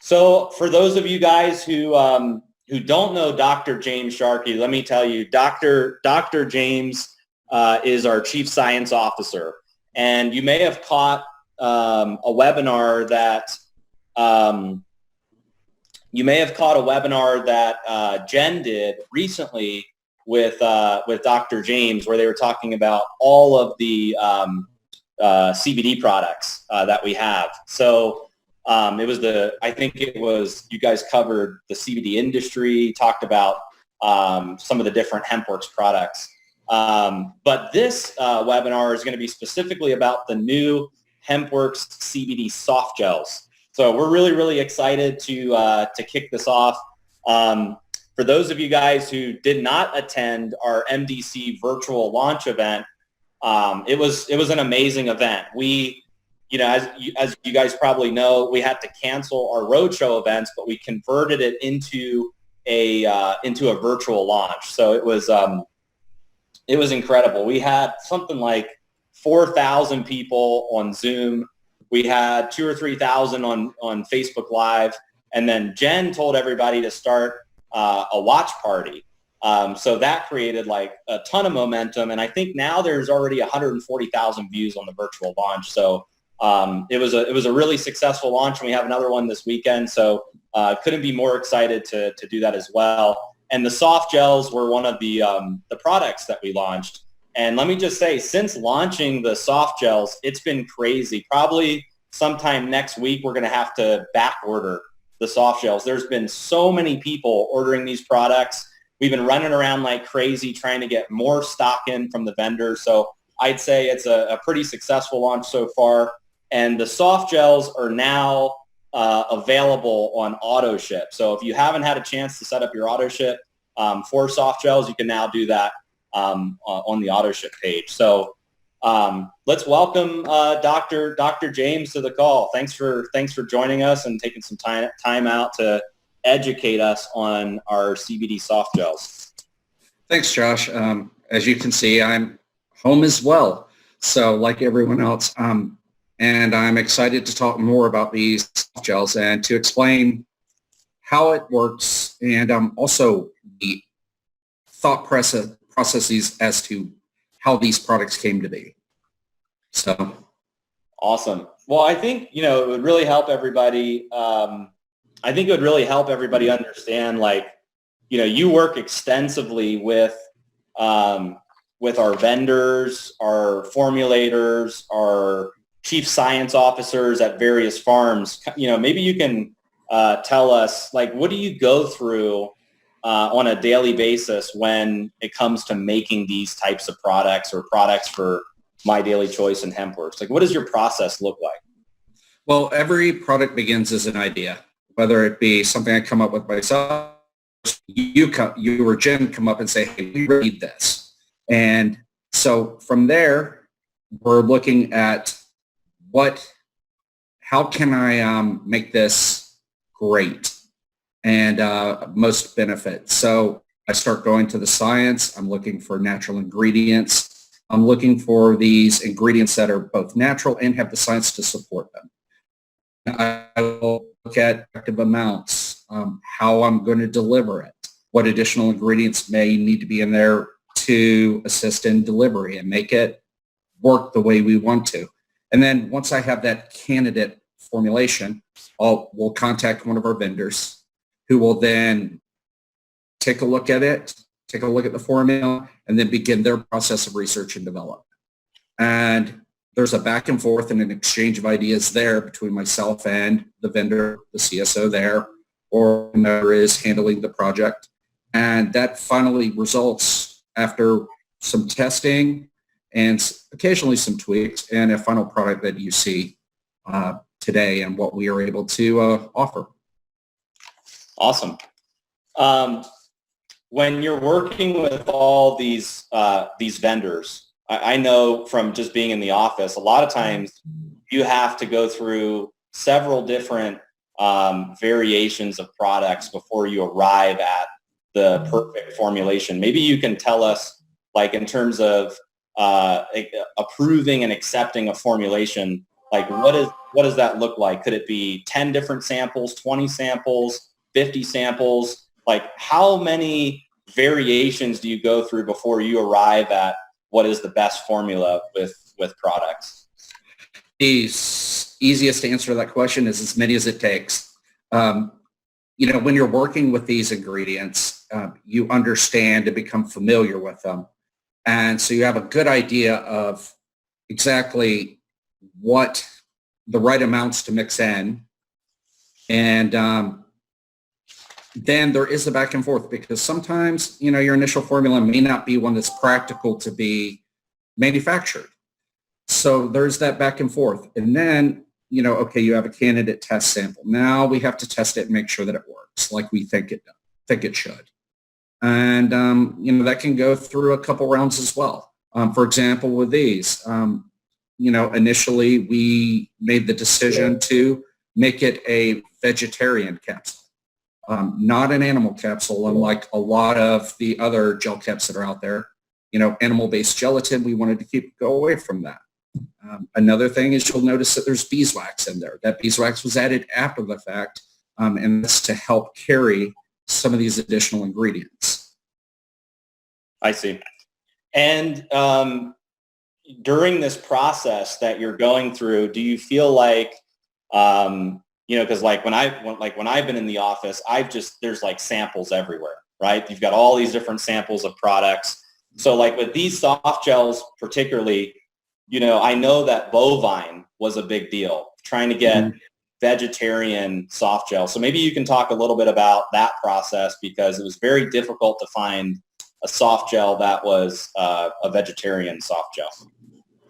So for those of you guys who don't know Dr. James Sharkey, let me tell you, Dr. James is our Chief Science Officer. And you may have caught a webinar that Jen did recently with Dr. James, where they were talking about all of the CBD products that we have. So you guys covered the CBD industry, talked about some of the different HempWorks products. But this webinar is going to be specifically about the new HempWorks CBD soft gels. So we're really, really excited to kick this off. For those of you guys who did not attend our MDC virtual launch event, it was an amazing event. As you guys probably know, we had to cancel our roadshow events, but we converted it into a virtual launch. So it was incredible. We had something like 4,000 people on Zoom. We had 2,000 or 3,000 on Facebook Live, and then Jen told everybody to start a watch party. So that created like a ton of momentum, and I think now there's already 140,000 views on the virtual launch. So it was a really successful launch, and we have another one this weekend. So couldn't be more excited to do that as well. And the soft gels were one of the products that we launched. And let me just say, since launching the soft gels, it's been crazy. Probably sometime next week, we're going to have to back order the soft gels. There's been so many people ordering these products. We've been running around like crazy trying to get more stock in from the vendors. So I'd say it's a pretty successful launch so far. And the soft gels are now available on auto ship. So if you haven't had a chance to set up your auto ship for soft gels, you can now do that on the auto ship page. So let's welcome Dr. James to the call. Thanks for joining us and taking some time out to educate us on our CBD soft gels. Thanks, Josh. As you can see, I'm home as well. So like everyone else, and I'm excited to talk more about these soft gels and to explain how it works, and also the thought processes as to how these products came to be. So awesome. Well, I think it would really help everybody. Understand, like, you work extensively with our vendors, our formulators, our chief science officers at various farms. Maybe you can tell us, like, what do you go through on a daily basis when it comes to making these types of products or products for My Daily Choice and HempWorks? Like, what does your process look like? Well, every product begins as an idea, whether it be something I come up with myself, you or Jen come up and say, hey, we need this. And so from there, we're looking at how can I make this great and most benefit. So I start going to the science. I'm looking for natural ingredients. I'm looking for these ingredients that are both natural and have the science to support them. I will look at active amounts, how I'm going to deliver it, what additional ingredients may need to be in there to assist in delivery and make it work the way we want to. And then once I have that candidate formulation, we'll contact one of our vendors who will then take a look at it, take a look at the formula, and then begin their process of research and development. And there's a back and forth and an exchange of ideas there between myself and the vendor, the CSO there, or whoever is handling the project. And that finally results after some testing and occasionally some tweaks and a final product that you see today and what we are able to offer. Awesome. When you're working with all these vendors, I know from just being in the office, a lot of times you have to go through several different variations of products before you arrive at the perfect formulation. Maybe you can tell us, like, in terms of approving and accepting a formulation, Like what does that look like? Could it be 10 different samples, 20 samples, 50 samples? Like how many variations do you go through before you arrive at what is the best formula with products? The easiest answer to that question is as many as it takes. When you're working with these ingredients, you understand and become familiar with them. And so you have a good idea of exactly what the right amounts to mix in. And then there is the back and forth because sometimes, your initial formula may not be one that's practical to be manufactured. So there's that back and forth. And then, okay, you have a candidate test sample. Now we have to test it and make sure that it works like we think it should. And, that can go through a couple rounds as well. For example, with these, initially we made the decision to make it a vegetarian capsule, not an animal capsule, unlike a lot of the other gel caps that are out there. Animal-based gelatin, we wanted to go away from that. Another thing is you'll notice that there's beeswax in there. That beeswax was added after the fact, and that's to help carry some of these additional ingredients. I see. And during this process that you're going through, do you feel like, because when I've been in the office, there's like samples everywhere, right? You've got all these different samples of products. So like with these soft gels particularly, I know that bovine was a big deal, trying to get vegetarian soft gel. So maybe you can talk a little bit about that process because it was very difficult to find a soft gel that was a vegetarian soft gel.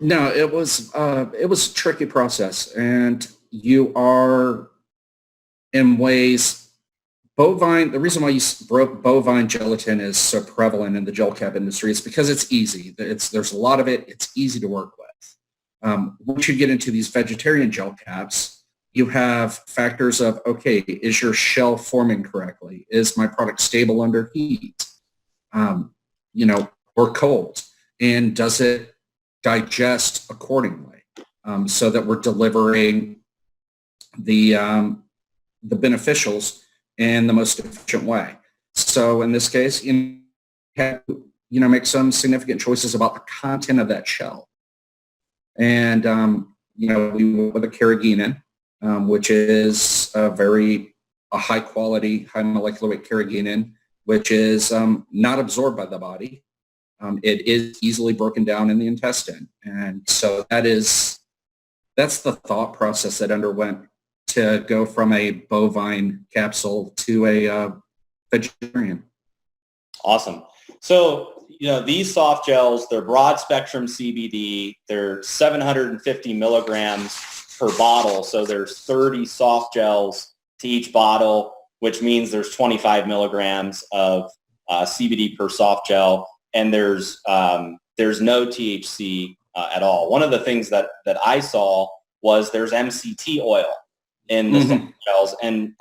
No, it was a tricky process, and you are in ways. Bovine, the reason why bovine gelatin is so prevalent in the gel cap industry is because it's easy. There's a lot of it. It's easy to work with. Once you get into these vegetarian gel caps, you have factors of, okay, is your shell forming correctly? Is my product stable under heat? Or cold? And does it digest accordingly so that we're delivering the beneficials in the most efficient way? So in this case, you have make some significant choices about the content of that shell. And, we went with a carrageenan, which is a high quality, high molecular weight carrageenan, which is not absorbed by the body. It is easily broken down in the intestine. And so that's the thought process that underwent to go from a bovine capsule to a vegetarian. Awesome. So, these soft gels, they're broad spectrum CBD. They're 750 milligrams per bottle. So there's 30 soft gels to each bottle, which means there's 25 milligrams of CBD per soft gel. And there's no THC at all. One of the things that I saw was there's MCT oil in the soft gels. And,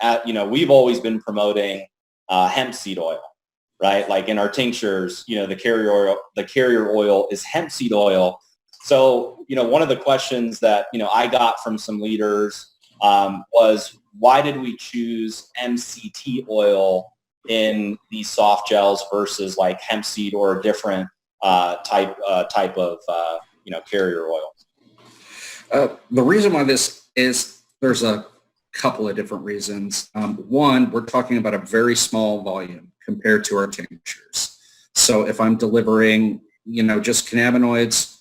we've always been promoting hemp seed oil, right? Like in our tinctures, the carrier oil is hemp seed oil. So, one of the questions that, I got from some leaders was, why did we choose MCT oil in these soft gels versus like hemp seed or a different type of, carrier oil? The reason why this is, there's a couple of different reasons. One, we're talking about a very small volume compared to our tinctures. So if I'm delivering, just cannabinoids,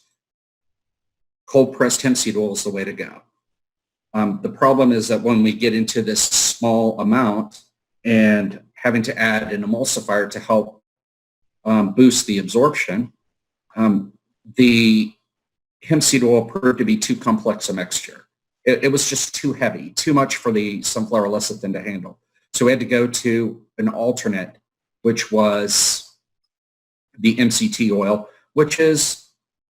cold pressed hemp seed oil is the way to go. The problem is that when we get into this small amount and having to add an emulsifier to help boost the absorption, the hemp seed oil proved to be too complex a mixture. It was just too heavy, too much for the sunflower lecithin to handle. So we had to go to an alternate, which was the MCT oil, which is,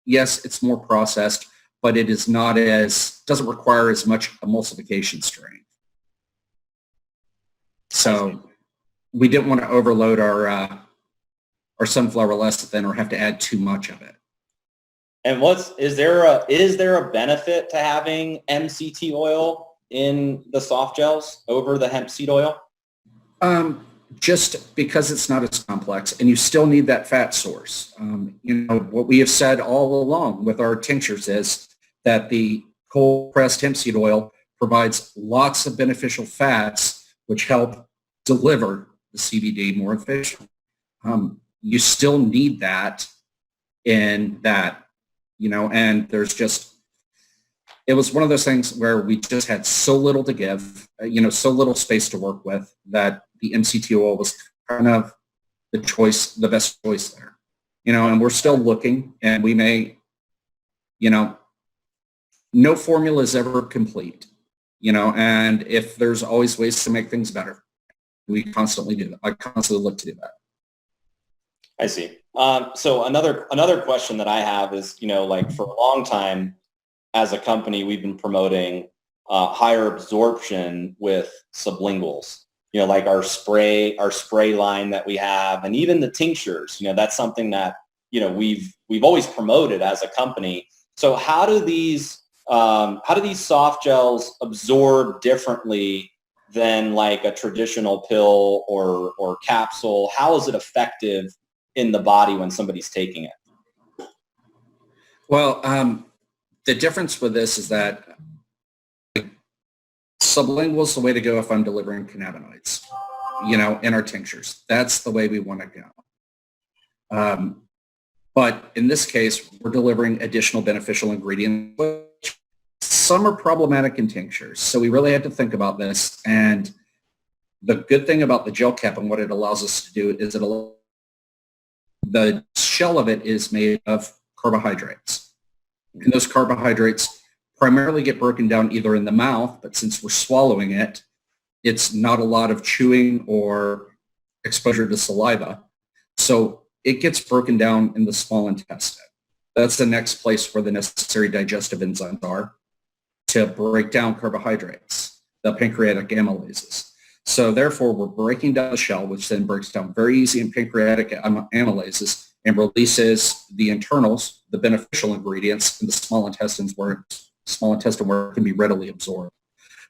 yes, it's more processed, but it is doesn't require as much emulsification strength. So we didn't want to overload our sunflower lecithin or have to add too much of it. And is there a benefit to having MCT oil in the soft gels over the hemp seed oil? Just because it's not as complex, and you still need that fat source. What we have said all along with our tinctures is that the cold pressed hemp seed oil provides lots of beneficial fats, which help deliver the CBD more efficiently. You still need that in that, and it was one of those things where we just had so little to give, so little space to work with, that the MCT oil was kind of the best choice there, and we're still looking, and we may, no formula is ever complete, and if there's always ways to make things better, we constantly do that. I constantly look to do that. I see. So another question that I have is, like for a long time as a company, we've been promoting higher absorption with sublinguals, like our spray line that we have, and even the tinctures, that's something that, we've always promoted as a company. So how do these soft gels absorb differently than like a traditional pill or capsule? How is it effective in the body when somebody's taking it? Well, the difference with this is that sublingual is the way to go if I'm delivering cannabinoids, in our tinctures. That's the way we want to go. But in this case, we're delivering additional beneficial ingredients, which some are problematic in tinctures. So we really had to think about this. And the good thing about the gel cap and what it allows us to do is the shell of it is made of carbohydrates. And those carbohydrates primarily get broken down either in the mouth, but since we're swallowing it, it's not a lot of chewing or exposure to saliva. So it gets broken down in the small intestine. That's the next place where the necessary digestive enzymes are to break down carbohydrates, the pancreatic amylases. So therefore, we're breaking down the shell, which then breaks down very easy in pancreatic amylases and releases the internals, the beneficial ingredients in the small intestine where it can be readily absorbed.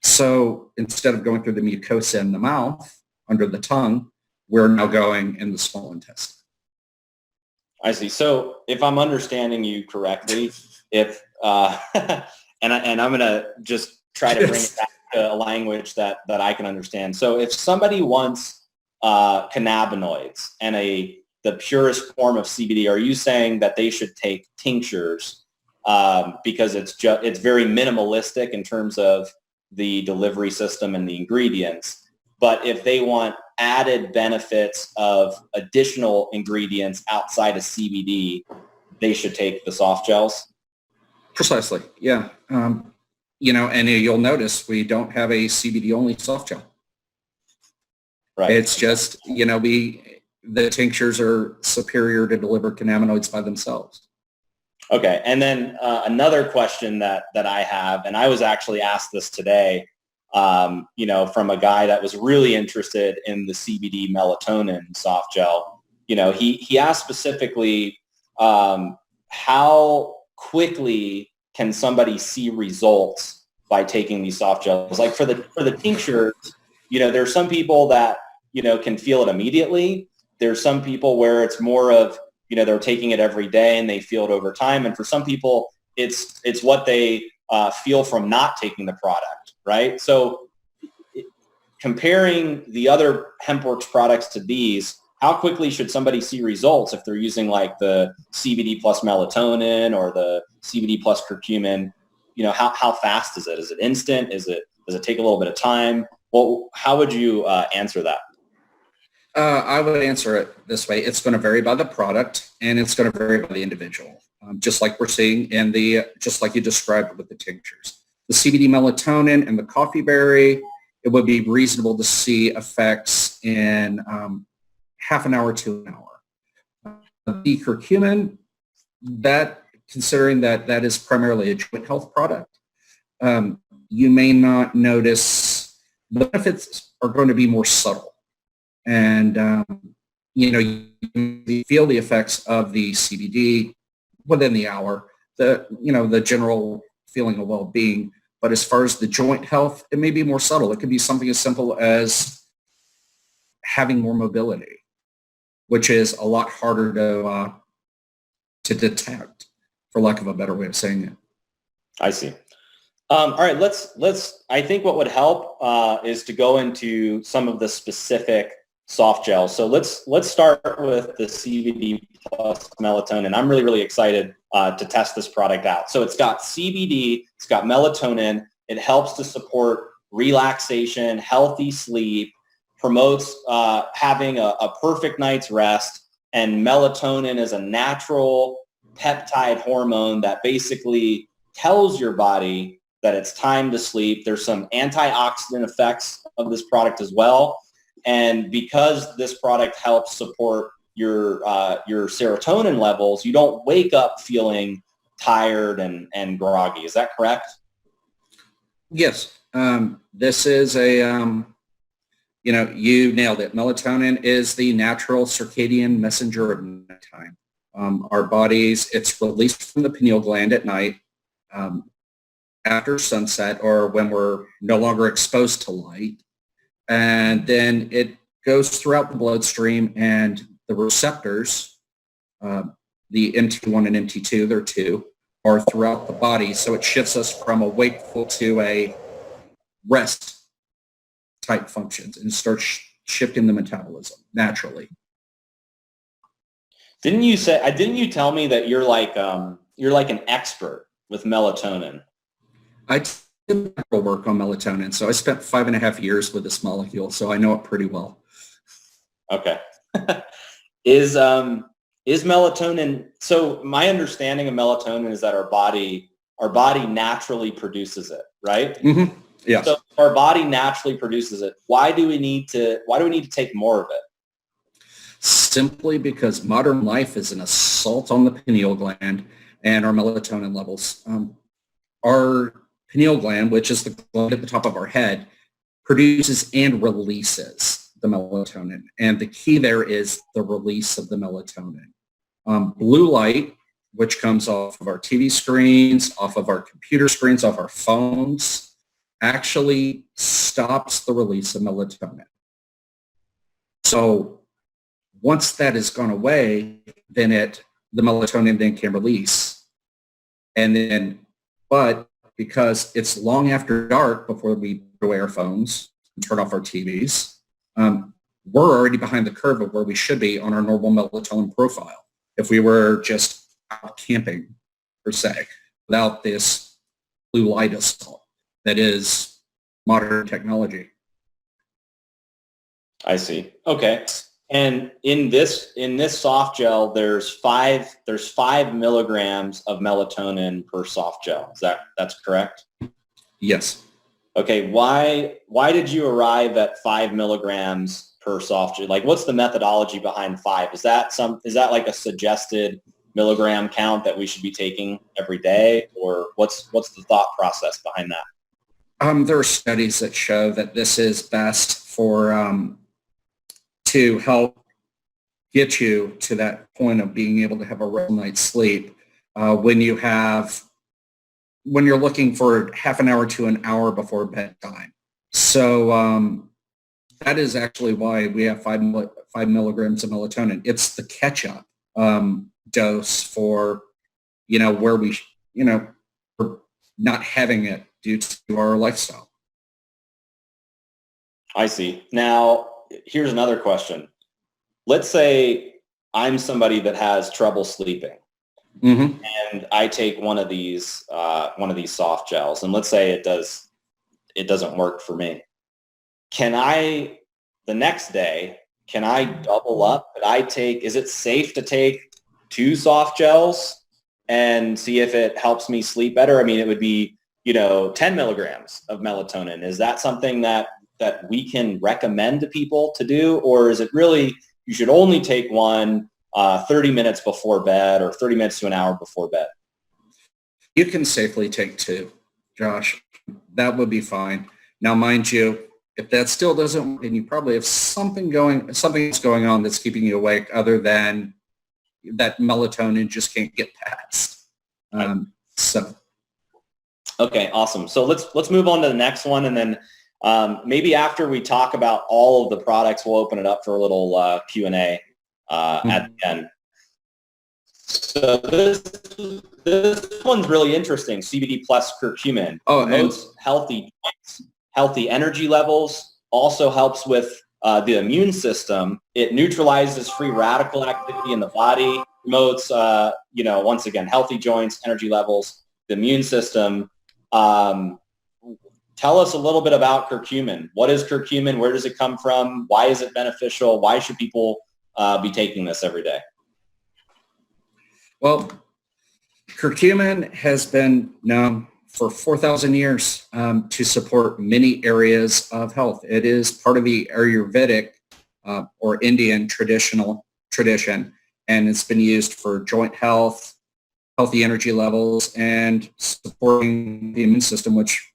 So instead of going through the mucosa in the mouth, under the tongue, we're now going in the small intestine. I see. So if I'm understanding you correctly, if and I'm going to just try to bring it back to a language that I can understand. So if somebody wants cannabinoids and the purest form of CBD, are you saying that they should take tinctures because it's very minimalistic in terms of the delivery system and the ingredients? But if they want added benefits of additional ingredients outside of CBD, they should take the soft gels? Precisely. Yeah. And you'll notice we don't have a CBD only soft gel. Right. It's just, the tinctures are superior to deliver cannabinoids by themselves. Okay. And then another question that I have, and I was actually asked this today, from a guy that was really interested in the CBD melatonin soft gel. He asked specifically, how quickly can somebody see results by taking these soft gels? Like for the tinctures, there's some people that, can feel it immediately. There's some people where it's more of, they're taking it every day and they feel it over time. And for some people, it's what they feel from not taking the product, right? So comparing the other HempWorks products to these, how quickly should somebody see results if they're using like the CBD plus melatonin or the CBD plus curcumin? How fast is it? Is it instant? Does it take a little bit of time? Well, how would you answer that? I would answer it this way. It's going to vary by the product and it's going to vary by the individual. Just like we're seeing just like you described with the tinctures. The CBD melatonin and the coffee berry, it would be reasonable to see effects in half an hour to an hour. The curcumin, considering that is primarily a joint health product, you may not notice. The benefits are going to be more subtle. And, you feel the effects of the CBD within the hour. the general feeling of well-being. But as far as the joint health, it may be more subtle. It could be something as simple as having more mobility, which is a lot harder to detect, for lack of a better way of saying it. I see. All right, I think what would help is to go into some of the specific soft gels. So let's start with the CBD plus melatonin. I'm really, really excited to test this product out. So it's got CBD, it's got melatonin. It helps to support relaxation, healthy sleep, promotes having a perfect night's rest. And melatonin is a natural peptide hormone that basically tells your body that it's time to sleep. There's some antioxidant effects of this product as well. And because this product helps support your serotonin levels, you don't wake up feeling tired and groggy. Is that correct? Yes. This is you nailed it. Melatonin is the natural circadian messenger of nighttime. Our bodies, it's released from the pineal gland at night after sunset or when we're no longer exposed to light. And then it goes throughout the bloodstream, and the receptors, the MT1 and MT2, there are two, are throughout the body. So it shifts us from a wakeful to a rest type functions and starts shifting the metabolism naturally. Didn't you tell me that you're like an expert with melatonin? I did work on melatonin, so I spent 5.5 years with this molecule, so I know it pretty well. Okay. Is melatonin, so my understanding of melatonin is that our body naturally produces it, right? Mm-hmm. Yeah. So our body naturally produces it. Why do we need to take more of it? Simply because modern life is an assault on the pineal gland and our melatonin levels. Our pineal gland, which is the gland at the top of our head, produces and releases the melatonin. And the key there is the release of the melatonin. Blue light, which comes off of our TV screens, off of our computer screens, off our phones, actually stops the release of melatonin. So once that has gone away, then the melatonin then can release. And then, but because it's long after dark before we put away our phones and turn off our TVs, we're already behind the curve of where we should be on our normal melatonin profile if we were just out camping, per se, without this blue light assault that is modern technology. I see. Okay. And in this soft gel, there's 5 milligrams of melatonin per soft gel. That's correct? Yes. Okay. Why did you arrive at 5 milligrams per soft gel? Like, what's the methodology behind 5? Is that like a suggested milligram count that we should be taking every day, or what's the thought process behind that? There are studies that show that this is best for to help get you to that point of being able to have a restful night's sleep when you're looking for half an hour to an hour before bedtime. So that is actually why we have 5 milligrams of melatonin. It's the catch-up dose for, where we're not having it due to our lifestyle. I see. Now, here's another question. Let's say I'm somebody that has trouble sleeping, mm-hmm. and I take one of these soft gels, and let's say it doesn't work for me. The next day, can I double up? Is it safe to take 2 soft gels and see if it helps me sleep better? I mean, it would be, 10 milligrams of melatonin. Is that something that we can recommend to people to do? Or is it really, you should only take one 30 minutes before bed or 30 minutes to an hour before bed? You can safely take 2, Josh. That would be fine. Now, mind you, if that still doesn't work, then you probably have something that's going on that's keeping you awake other than that melatonin just can't get past. So, Okay, awesome. So let's move on to the next one, and then maybe after we talk about all of the products, we'll open it up for a little Q&A at the end. So this one's really interesting. CBD plus curcumin promotes healthy joints, healthy energy levels. Also helps with the immune system. It neutralizes free radical activity in the body. Promotes, once again, healthy joints, energy levels, the immune system. Tell us a little bit about curcumin. What is curcumin? Where does it come from? Why is it beneficial? Why should people be taking this every day? Well, curcumin has been known for 4,000 years to support many areas of health. It is part of the Ayurvedic or Indian tradition, and it's been used for joint health, healthy energy levels, and supporting the immune system, which,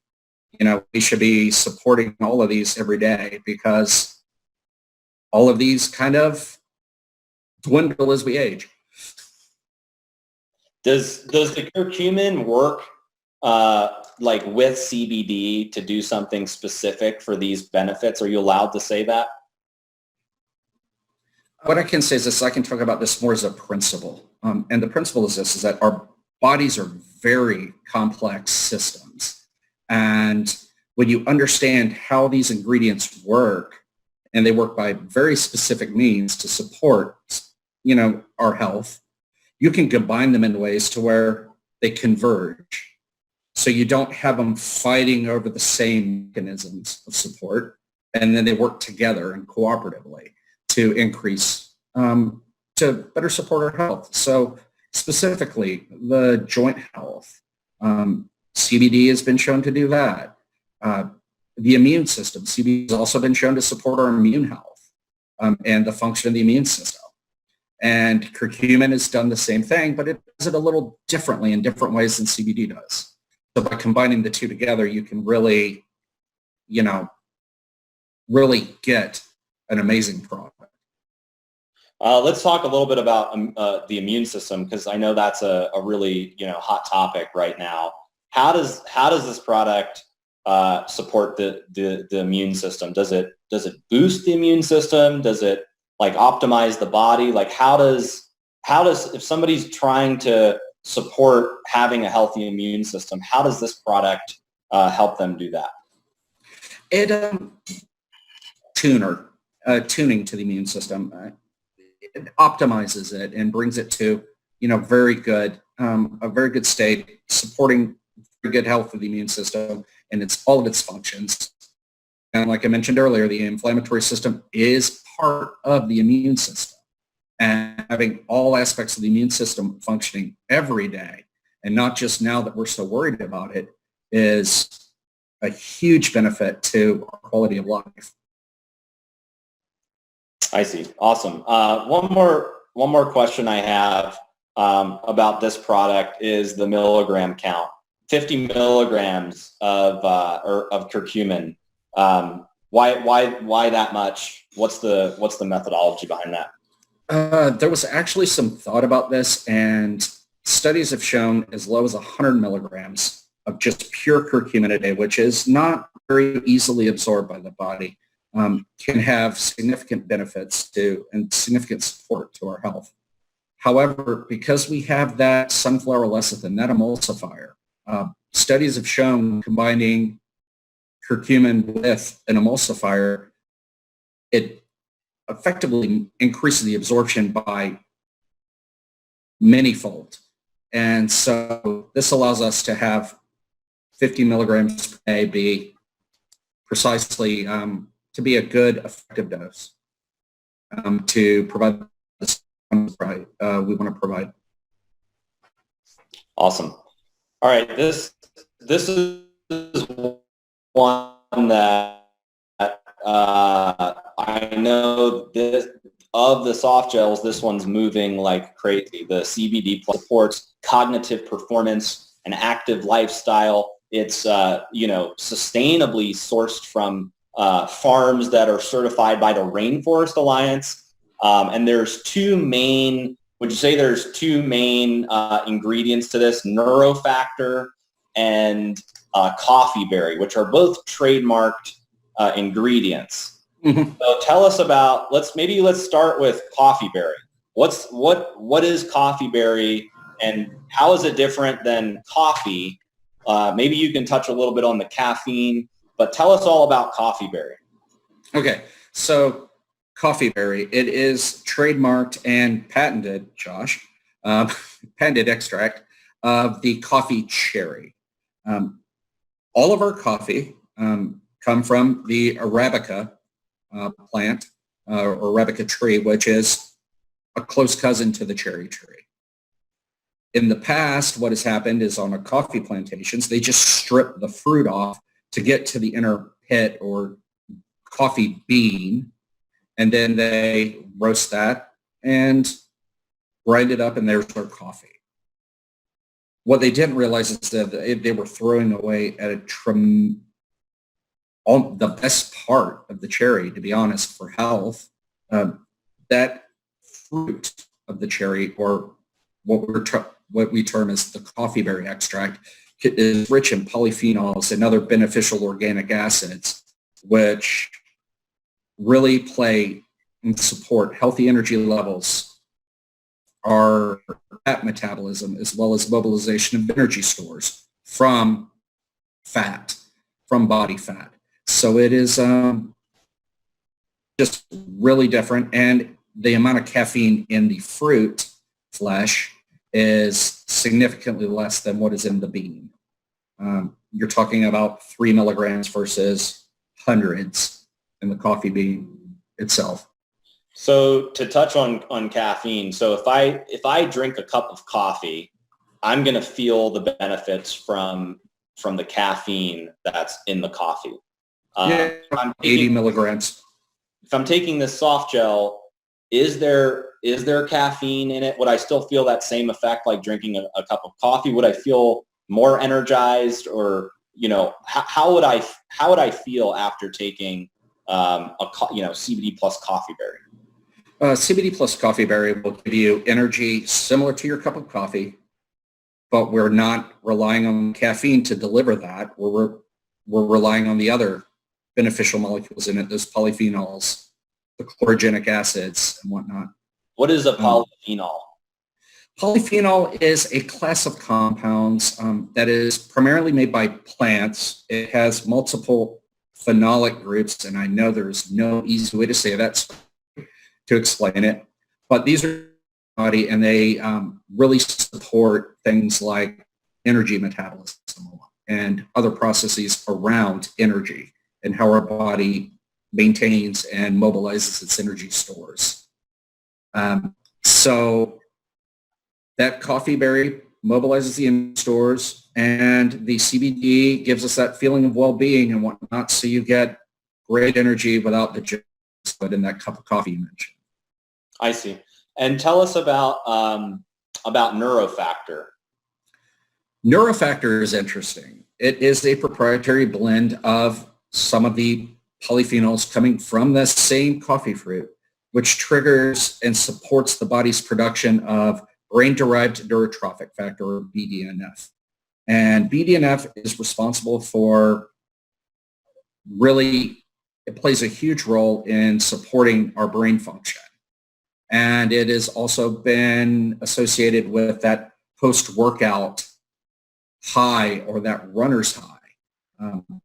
we should be supporting all of these every day, because all of these kind of dwindle as we age. Does the curcumin work like with CBD to do something specific for these benefits? Are you allowed to say that? What I can say is this: I can talk about this more as a principle. And the principle is this, is that our bodies are very complex systems. And when you understand how these ingredients work, and they work by very specific means to support, our health, you can combine them in ways to where they converge. So you don't have them fighting over the same mechanisms of support, and then they work together and cooperatively to increase, to better support our health. So specifically, the joint health, CBD has been shown to do that. The immune system, CBD has also been shown to support our immune health and the function of the immune system. And curcumin has done the same thing, but it does it a little differently in different ways than CBD does. So by combining the two together, you can really, really get an amazing product. Let's talk a little bit about the immune system, because I know that's a really hot topic right now. How does this product support the immune system? Does it boost the immune system? Does it optimize the body? How does if somebody's trying to support having a healthy immune system, how does this product help them do that? It tuning to the immune system. It optimizes it and brings it to a very good state, supporting very good health of the immune system and all of its functions. And like I mentioned earlier, the inflammatory system is part of the immune system. And having all aspects of the immune system functioning every day, and not just now that we're so worried about it, is a huge benefit to our quality of life. I see. Awesome. One more question I have about this product is the milligram count. 50 milligrams of curcumin. Why that much? What's the methodology behind that? There was actually some thought about this, and studies have shown as low as 100 milligrams of just pure curcumin a day, which is not very easily absorbed by the body, can have significant benefits to and significant support to our health. However, because we have that sunflower lecithin, that emulsifier, studies have shown combining curcumin with an emulsifier, it effectively increases the absorption by manyfold. And so this allows us to have 50 milligrams per day be precisely to be a good effective dose to provide this we want to provide. Awesome. All right, this is one that I know this of the soft gels. This one's moving like crazy. The CBD plus supports cognitive performance and active lifestyle. It's sustainably sourced from farms that are certified by the Rainforest Alliance. And there's two main would you say there's two main ingredients to this, Neurofactor and Coffee Berry, which are both trademarked ingredients? Mm-hmm. So tell us about, let's start with Coffee Berry. What is Coffee Berry, and how is it different than coffee? Maybe you can touch a little bit on the caffeine, but tell us all about Coffee Berry. Okay, so Coffee Berry, it is trademarked and patented, Josh, patented extract of the coffee cherry. All of our coffee come from the Arabica plant, or Arabica tree, which is a close cousin to the cherry tree. In the past, what has happened is on our coffee plantations, they just strip the fruit off to get to the inner pit or coffee bean, and then they roast that and grind it up, and there's our coffee. What they didn't realize is that they were throwing away at the best part of the cherry, to be honest, for health. That fruit of the cherry, or what we term as the coffee berry extract, is rich in polyphenols and other beneficial organic acids, which really play and support healthy energy levels, our fat metabolism, as well as mobilization of energy stores from body fat. So it is just really different, and the amount of caffeine in the fruit flesh is significantly less than what is in the bean. You're talking about 3 milligrams versus hundreds in the coffee bean itself. So to touch on caffeine, so if I drink a cup of coffee, I'm going to feel the benefits from the caffeine that's in the coffee. Yeah, 80 milligrams. If I'm taking this soft gel, is there caffeine in it? Would I still feel that same effect like drinking a cup of coffee? Would I feel more energized, or how would I feel after taking CBD plus Coffee Berry? CBD plus Coffee Berry will give you energy similar to your cup of coffee, but we're not relying on caffeine to deliver that. We're relying on the other beneficial molecules in it, those polyphenols, the chlorogenic acids and whatnot. What is a polyphenol? Polyphenol is a class of compounds that is primarily made by plants. It has multiple phenolic groups, and I know there's no easy way to say that to explain it, but these are body, and they really support things like energy metabolism and other processes around energy and how our body maintains and mobilizes its energy stores. So that coffee berry mobilizes the energy stores, and the CBD gives us that feeling of well-being and whatnot, so you get great energy without the junk in that cup of coffee you mentioned. I see. And tell us about Neurofactor. Neurofactor is interesting. It is a proprietary blend of some of the polyphenols coming from the same coffee fruit, which triggers and supports the body's production of brain-derived neurotrophic factor, or BDNF. And BDNF is responsible for it plays a huge role in supporting our brain function. And it has also been associated with that post-workout high, or that runner's high. Intense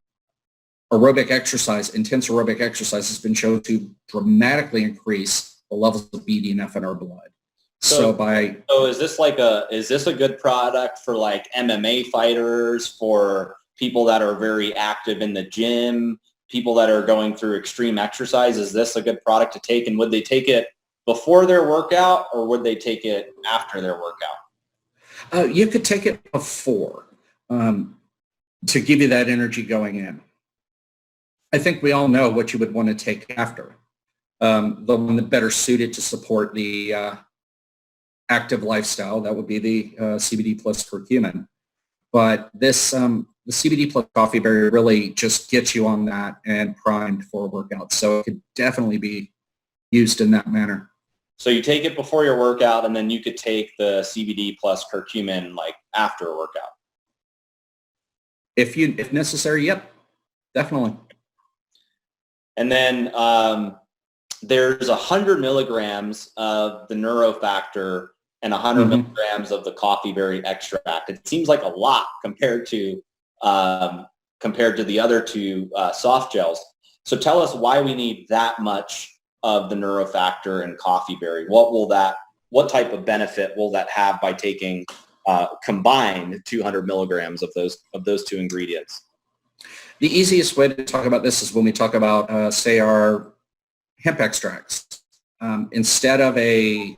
aerobic exercise has been shown to dramatically increase the levels of BDNF in our blood. So is this a good product for like MMA fighters, for people that are very active in the gym, people that are going through extreme exercise? Is this a good product to take, and would they take it before their workout, or would they take it after their workout? You could take it before to give you that energy going in. I think we all know what you would want to take after. The one that better suited to support the active lifestyle, that would be the CBD plus curcumin. But this, the CBD plus Coffee Berry really just gets you on that and primed for a workout. So it could definitely be used in that manner. So you take it before your workout, and then you could take the CBD plus curcumin like after a workout. If necessary, yep, definitely. And then there's 100 milligrams of the NeuroFactor and 100 milligrams of the coffee berry extract. It seems like a lot compared to the other two soft gels. So tell us why we need that much of the NeuroFactor and coffee berry. What type of benefit will that have by taking combined 200 milligrams of those two ingredients? The easiest way to talk about this is when we talk about, say, our hemp extracts. Instead of a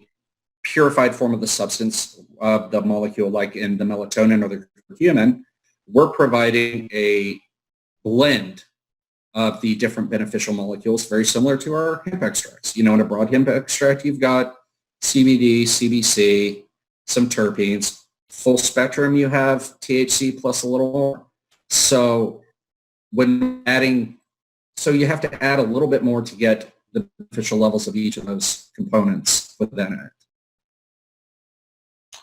purified form of the substance of the molecule, like in the melatonin or the curcumin, we're providing a blend of the different beneficial molecules, very similar to our hemp extracts. In a broad hemp extract, you've got CBD, CBC, some terpenes. Full spectrum, you have THC plus a little more. So when you have to add a little bit more to get the beneficial levels of each of those components within it.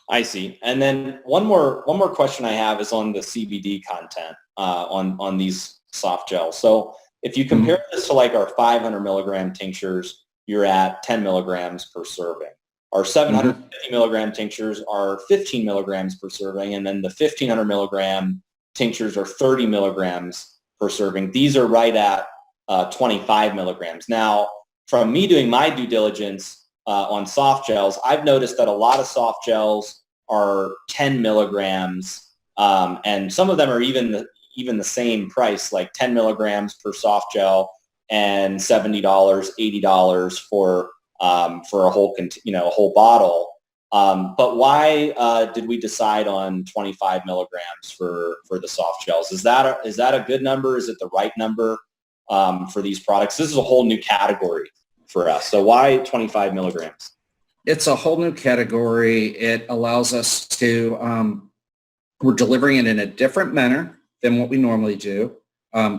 I see. And then one more question I have is on the CBD content on these soft gels. So if you compare this to like our 500 milligram tinctures, you're at 10 milligrams per serving. Our 750 milligram tinctures are 15 milligrams per serving, and then the 1500 milligram tinctures are 30 milligrams per serving. These are right at 25 milligrams. Now, from me doing my due diligence on soft gels, I've noticed that a lot of soft gels are 10 milligrams, and some of them are even the same price, like 10 milligrams per soft gel and $70, $80 for a whole bottle. But why did we decide on 25 milligrams for the soft gels? Is that a good number? Is it the right number for these products? This is a whole new category for us. So why 25 milligrams? It's a whole new category. It allows us to, we're delivering it in a different manner than what we normally do,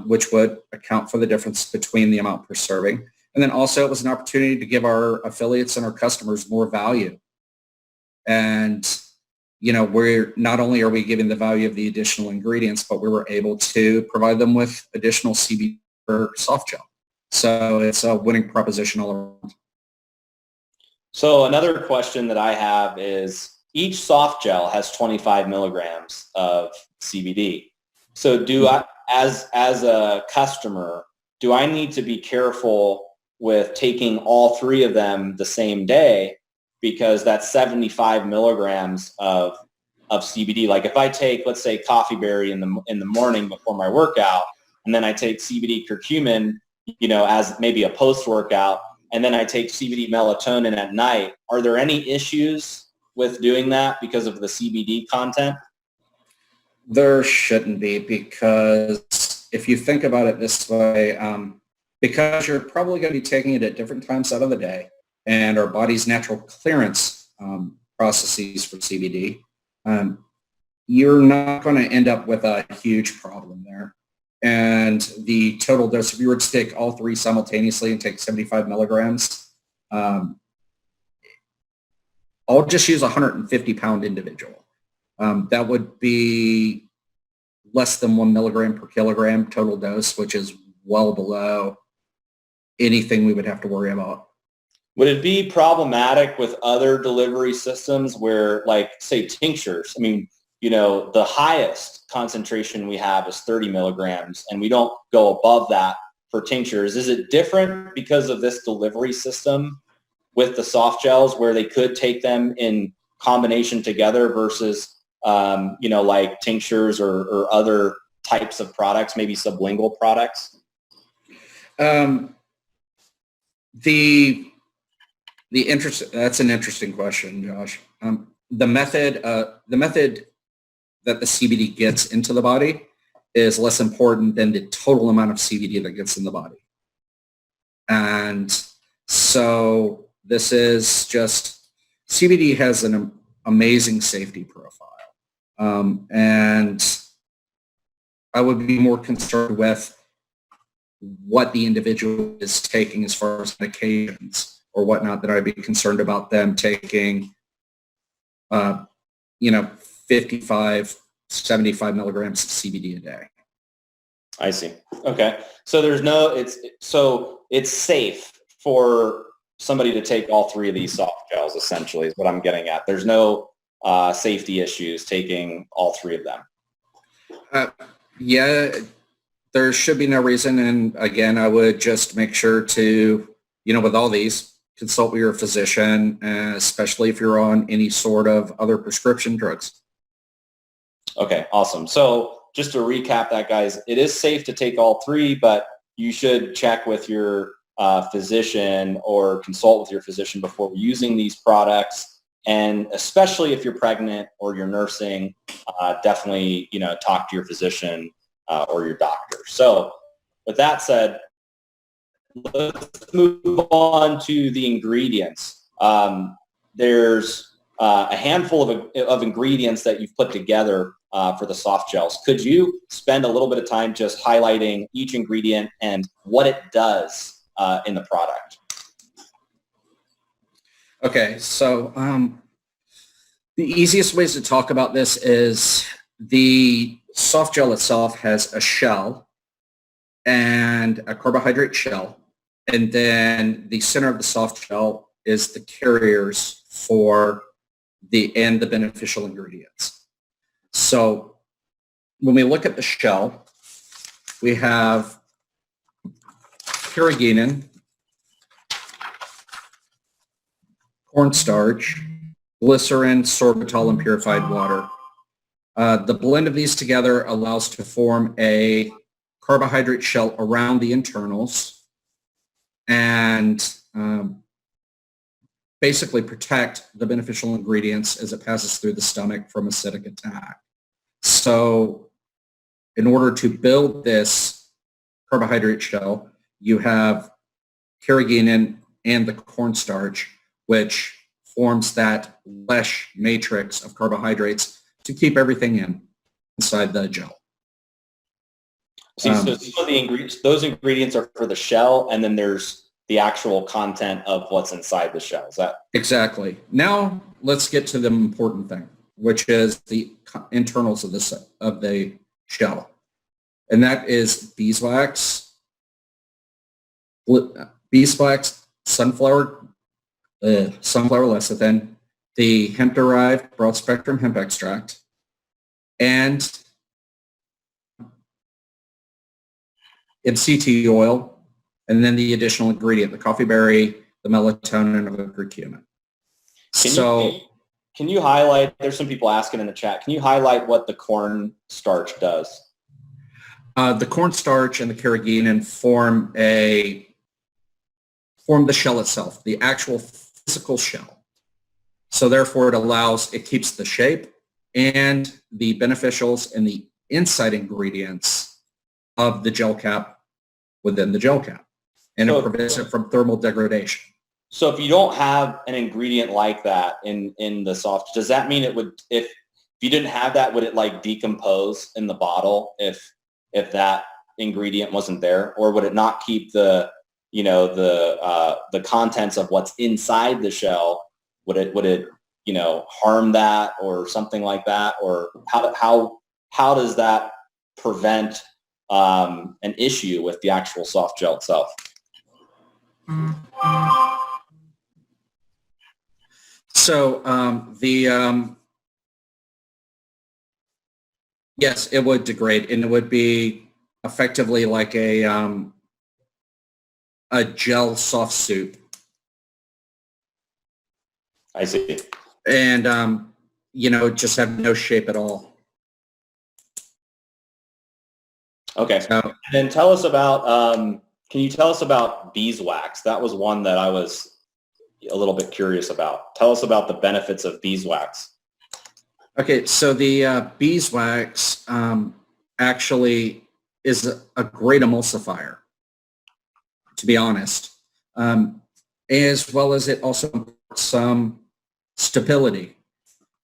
which would account for the difference between the amount per serving. And then also it was an opportunity to give our affiliates and our customers more value. And, we're not only are we giving the value of the additional ingredients, but we were able to provide them with additional CBD or soft gel. So it's a winning proposition all around. So another question that I have is each soft gel has 25 milligrams of CBD. So do I, as a customer, do I need to be careful with taking all three of them the same day, because that's 75 milligrams of CBD? Like if I take, let's say, coffee berry in the morning before my workout, and then I take CBD curcumin, as maybe a post-workout, and then I take CBD melatonin at night, are there any issues with doing that because of the CBD content? There shouldn't be, because if you think about it this way, because you're probably going to be taking it at different times out of the day, and our body's natural clearance processes for CBD, you're not going to end up with a huge problem there. And the total dose, if you were to take all three simultaneously and take 75 milligrams, I'll just use a 150-pound individual. That would be less than 1 milligram per kilogram total dose, which is well below anything we would have to worry about. Would it be problematic with other delivery systems where, like, say, tinctures? I mean, the highest concentration we have is 30 milligrams, and we don't go above that for tinctures. Is it different because of this delivery system with the soft gels, where they could take them in combination together versus, like tinctures or other types of products, maybe sublingual products? That's an interesting question, Josh. The method that the CBD gets into the body is less important than the total amount of CBD that gets in the body. And so this is just, CBD has an amazing safety profile. And I would be more concerned with what the individual is taking as far as medications or whatnot, then I'd be concerned about them taking, 55, 75 milligrams of CBD a day. I see. Okay. So it's safe for somebody to take all three of these soft gels, essentially, is what I'm getting at. There's no safety issues taking all three of them. Yeah, there should be no reason. And again, I would just make sure to, with all these, consult with your physician, especially if you're on any sort of other prescription drugs. Okay, awesome. So just to recap that, guys, it is safe to take all three, but you should check with your physician or consult with your physician before using these products. And especially if you're pregnant or you're nursing, definitely, talk to your physician or your doctor. So with that said, let's move on to the ingredients. There's a handful of ingredients that you've put together for the soft gels. Could you spend a little bit of time just highlighting each ingredient and what it does in the product? Okay, so the easiest ways to talk about this is the soft gel itself has a shell and a carbohydrate shell, and then the center of the soft gel is the carriers for the beneficial ingredients. So when we look at the shell, we have carrageenan, cornstarch, glycerin, sorbitol, and purified water. The blend of these together allows to form a carbohydrate shell around the internals and basically protect the beneficial ingredients as it passes through the stomach from acidic attack. So in order to build this carbohydrate shell, you have carrageenan and the cornstarch, which forms that mesh matrix of carbohydrates to keep everything inside the gel. So some of the ingredients, those ingredients are for the shell, and then there's the actual content of what's inside the shell. Is that exactly? Now let's get to the important thing, which is the internals of the shell, and that is beeswax, sunflower lecithin, the hemp-derived broad-spectrum hemp extract, and MCT oil, and then the additional ingredient, the coffee berry, the melatonin, and the curcumin. Can you highlight, there's some people asking in the chat, can you highlight what the cornstarch does? The cornstarch and the carrageenan form the shell itself, the actual physical shell. So therefore it keeps the shape and the beneficials and the inside ingredients of the gel cap within the gel cap. And it prevents it from thermal degradation. So if you don't have an ingredient like that in the soft, does that mean it would, if you didn't have that, would it like decompose in the bottle if that ingredient wasn't there? Or would it not keep the contents of what's inside the shell? Would it harm that or something like that? Or how does that prevent an issue with the actual soft gel itself? So yes, it would degrade, and it would be effectively like a gel soft soup. I see. And just have no shape at all. Okay. And then tell us about, can you tell us about beeswax? That was one that I was a little bit curious about. Tell us about the benefits of beeswax. Okay, so the beeswax actually is a great emulsifier, to be honest, as well as it also imparts some stability.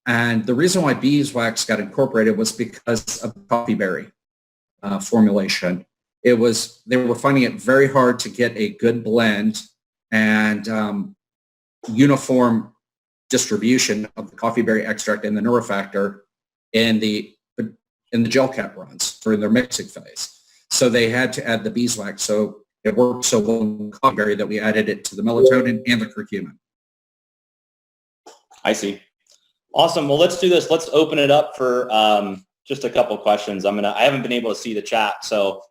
And the reason why beeswax got incorporated was because of coffee berry formulation. They were finding it very hard to get a good blend and uniform distribution of the coffee berry extract and the neurofactor in the gel cap runs during their mixing phase. So they had to add the beeswax. So it worked so well in coffee berry that we added it to the melatonin and the curcumin. I see. Awesome. Well, let's do this. Let's open it up for just a couple questions. I haven't been able to see the chat, so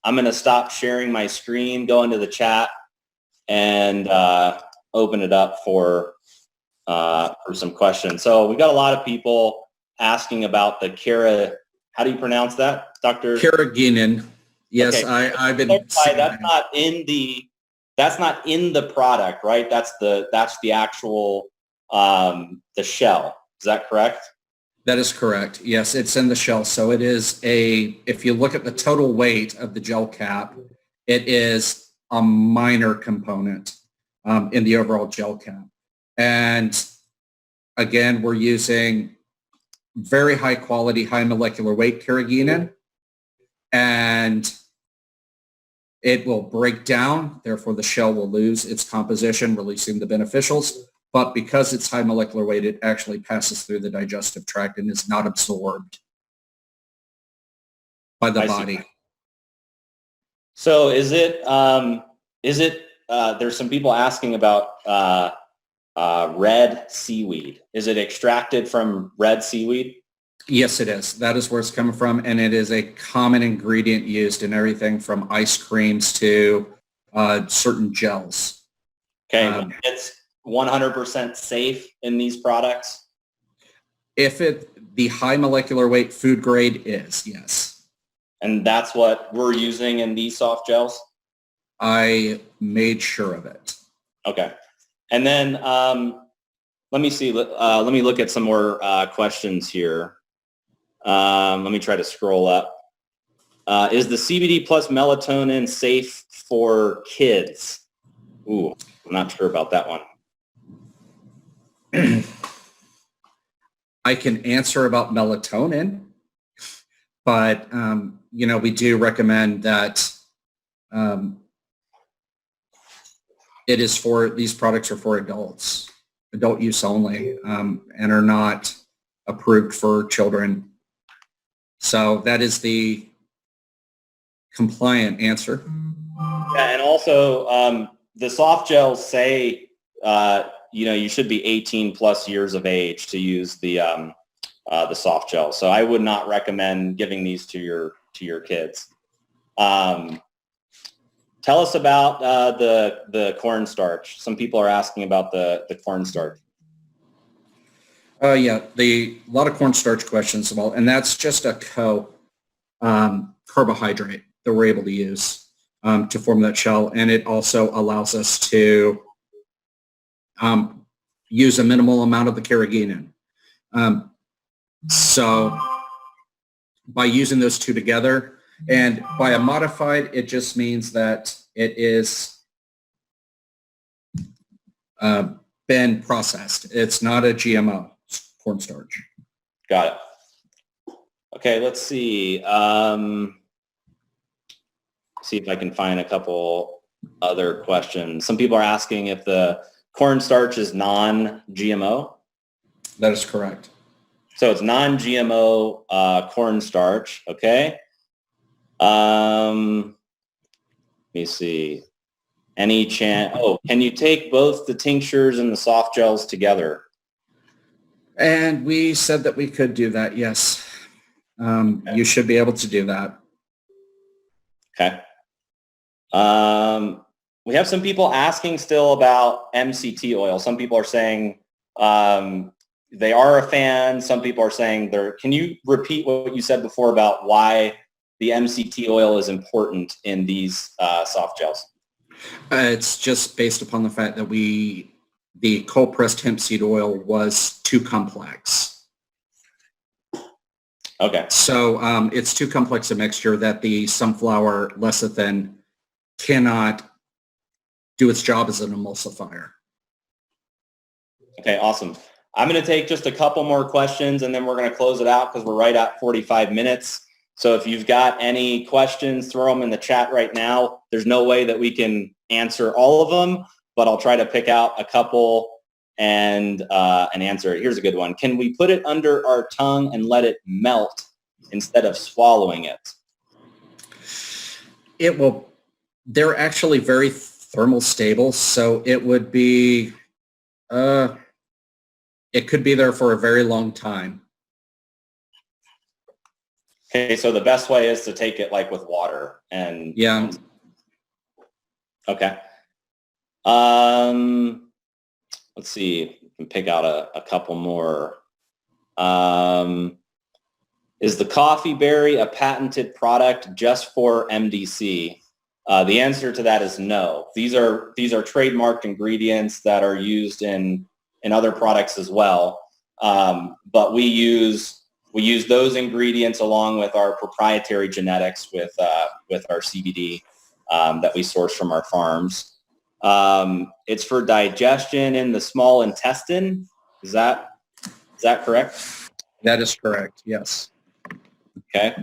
I'm going to stop sharing my screen, go into the chat, and open it up for some questions. So we've got a lot of people asking about the how do you pronounce that, Dr.? Carrageenan. Yes, okay. I've been. That's not in the product, right? That's the actual the shell. Is that correct? That is correct. Yes, it's in the shell. So it is if you look at the total weight of the gel cap, it is a minor component in the overall gel cap. And again, we're using very high quality, high molecular weight carrageenan, and it will break down. Therefore, the shell will lose its composition, releasing the beneficials. But because it's high molecular weight, it actually passes through the digestive tract and is not absorbed by the body. So is it, there's some people asking about red seaweed. Is it extracted from red seaweed? Yes, it is. That is where it's coming from. And it is a common ingredient used in everything from ice creams to certain gels. Okay. It's 100% safe in these products? The high molecular weight food grade is, yes. And that's what we're using in these soft gels? I made sure of it. Okay. And then let me see. Let me look at some more questions here. Let me try to scroll up. Is the CBD plus melatonin safe for kids? Ooh, I'm not sure about that one. I can answer about melatonin, but we do recommend that it is these products are for adults, adult use only, and are not approved for children. So that is the compliant answer. Yeah, and also the soft gels say you should be 18 plus years of age to use the soft gel. So I would not recommend giving these to your kids. Tell us about the cornstarch. Some people are asking about the cornstarch. Yeah, a lot of cornstarch questions as well, and that's just a carbohydrate that we're able to use to form that shell, and it also allows us to use a minimal amount of the carrageenan. So by using those two together, and by a modified, it just means that it is been processed. It's not a GMO cornstarch. Got it. Okay, let's see. See if I can find a couple other questions. Some people are asking if the cornstarch is non-GMO. That is correct. So it's non-GMO cornstarch. Okay. Let me see. Any chance? Oh, can you take both the tinctures and the soft gels together? And we said that we could do that. Yes. Okay. You should be able to do that. Okay. We have some people asking still about MCT oil. Some people are saying they are a fan. Some people are saying they're. Can you repeat what you said before about why the MCT oil is important in these soft gels? It's just based upon the fact that the cold-pressed hemp seed oil was too complex. Okay. So it's too complex a mixture that the sunflower lecithin cannot do its job as an emulsifier. Okay, awesome. I'm going to take just a couple more questions and then we're going to close it out because we're right at 45 minutes. So if you've got any questions, throw them in the chat right now. There's no way that we can answer all of them, but I'll try to pick out a couple and an answer. Here's a good one. Can we put it under our tongue and let it melt instead of swallowing it? It will. They're actually very thermal stable, so it would be. It could be there for a very long time. Okay, so the best way is to take it like with water and Yeah. Okay. Let's see. We can pick out a couple more. Is the coffee berry a patented product just for MDC? The answer to that is no. These are trademarked ingredients that are used in other products as well. But we use those ingredients along with our proprietary genetics with our CBD that we source from our farms. It's for digestion in the small intestine. Is that correct? That is correct. Yes. Okay.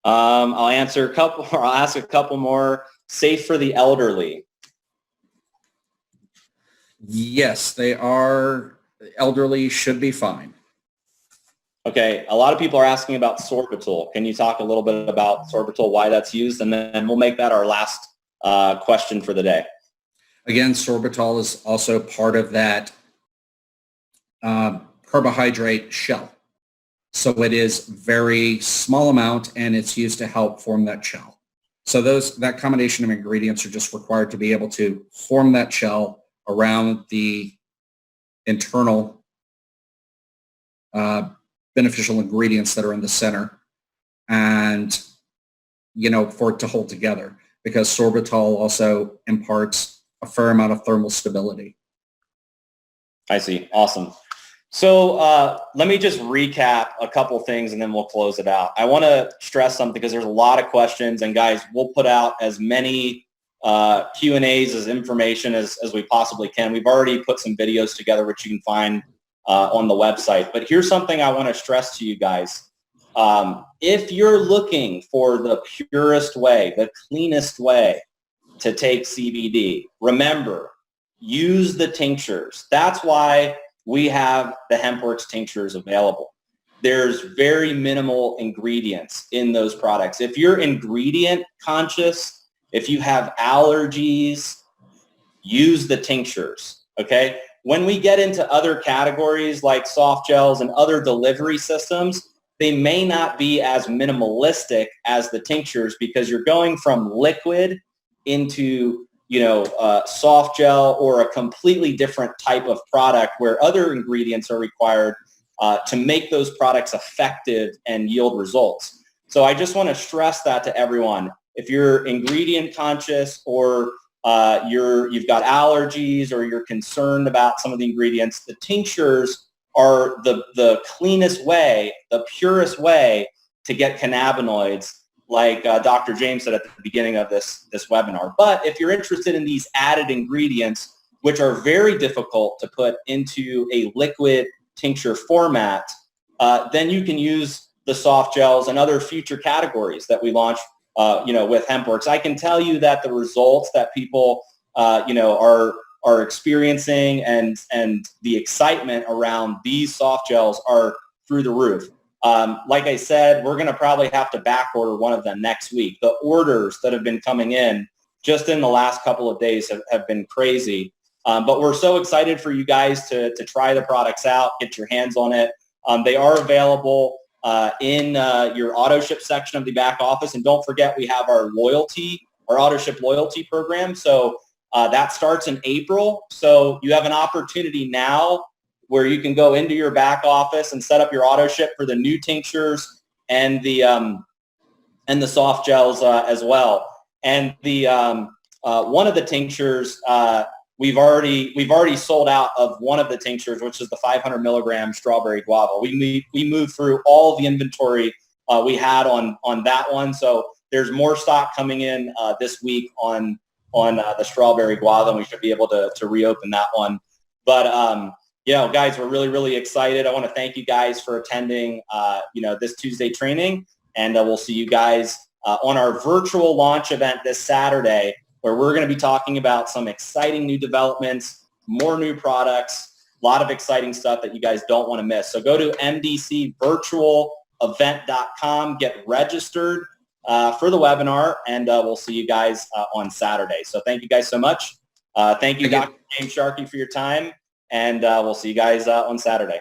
I'll ask a couple more. Safe for the elderly. Yes, they are. Elderly should be fine. Okay. A lot of people are asking about sorbitol. Can you talk a little bit about sorbitol, why that's used, and then we'll make that our last question for the day. Again, sorbitol is also part of that carbohydrate shell. So it is very small amount, and it's used to help form that shell. So that combination of ingredients are just required to be able to form that shell around the internal beneficial ingredients that are in the center, and for it to hold together, because sorbitol also imparts a fair amount of thermal stability. I see. Awesome. So let me just recap a couple things and then we'll close it out. I want to stress something because there's a lot of questions, and guys, we'll put out as many Q&As as information as we possibly can. We've already put some videos together which you can find on the website. But here's something I want to stress to you guys. If you're looking for the purest way, the cleanest way to take CBD, remember, use the tinctures. That's why we have the HempWorks tinctures available. There's very minimal ingredients in those products. If you're ingredient conscious, if you have allergies, use the tinctures, okay? When we get into other categories like soft gels and other delivery systems, they may not be as minimalistic as the tinctures because you're going from liquid into soft gel or a completely different type of product where other ingredients are required to make those products effective and yield results. So I just want to stress that to everyone. If you're ingredient conscious or you've got allergies or you're concerned about some of the ingredients, the tinctures are the cleanest way, the purest way to get cannabinoids, like Dr. James said at the beginning of this webinar. But if you're interested in these added ingredients, which are very difficult to put into a liquid tincture format, then you can use the soft gels and other future categories that we launch, with HempWorks. I can tell you that the results that people, are experiencing and the excitement around these soft gels are through the roof. Like I said, we're going to probably have to back order one of them next week. The orders that have been coming in just in the last couple of days have been crazy. But we're so excited for you guys to try the products out, get your hands on it. They are available in your auto ship section of the back office. And don't forget, we have our auto ship loyalty program. So that starts in April. So you have an opportunity now where you can go into your back office and set up your auto ship for the new tinctures and the soft gels as well. And the one of the tinctures, we've already sold out of one of the tinctures, which is the 500 milligram strawberry guava. We moved through all the inventory we had on that one. So there's more stock coming in this week on the strawberry guava, and we should be able to reopen that one. But guys, we're really, really excited. I want to thank you guys for attending, this Tuesday training, and we'll see you guys on our virtual launch event this Saturday, where we're going to be talking about some exciting new developments, more new products, A lot of exciting stuff that you guys don't want to miss. So go to mdcvirtualevent.com, get registered for the webinar, and we'll see you guys on Saturday. So thank you guys so much. Thank you, Dr. James Sharkey, for your time, and we'll see you guys on Saturday.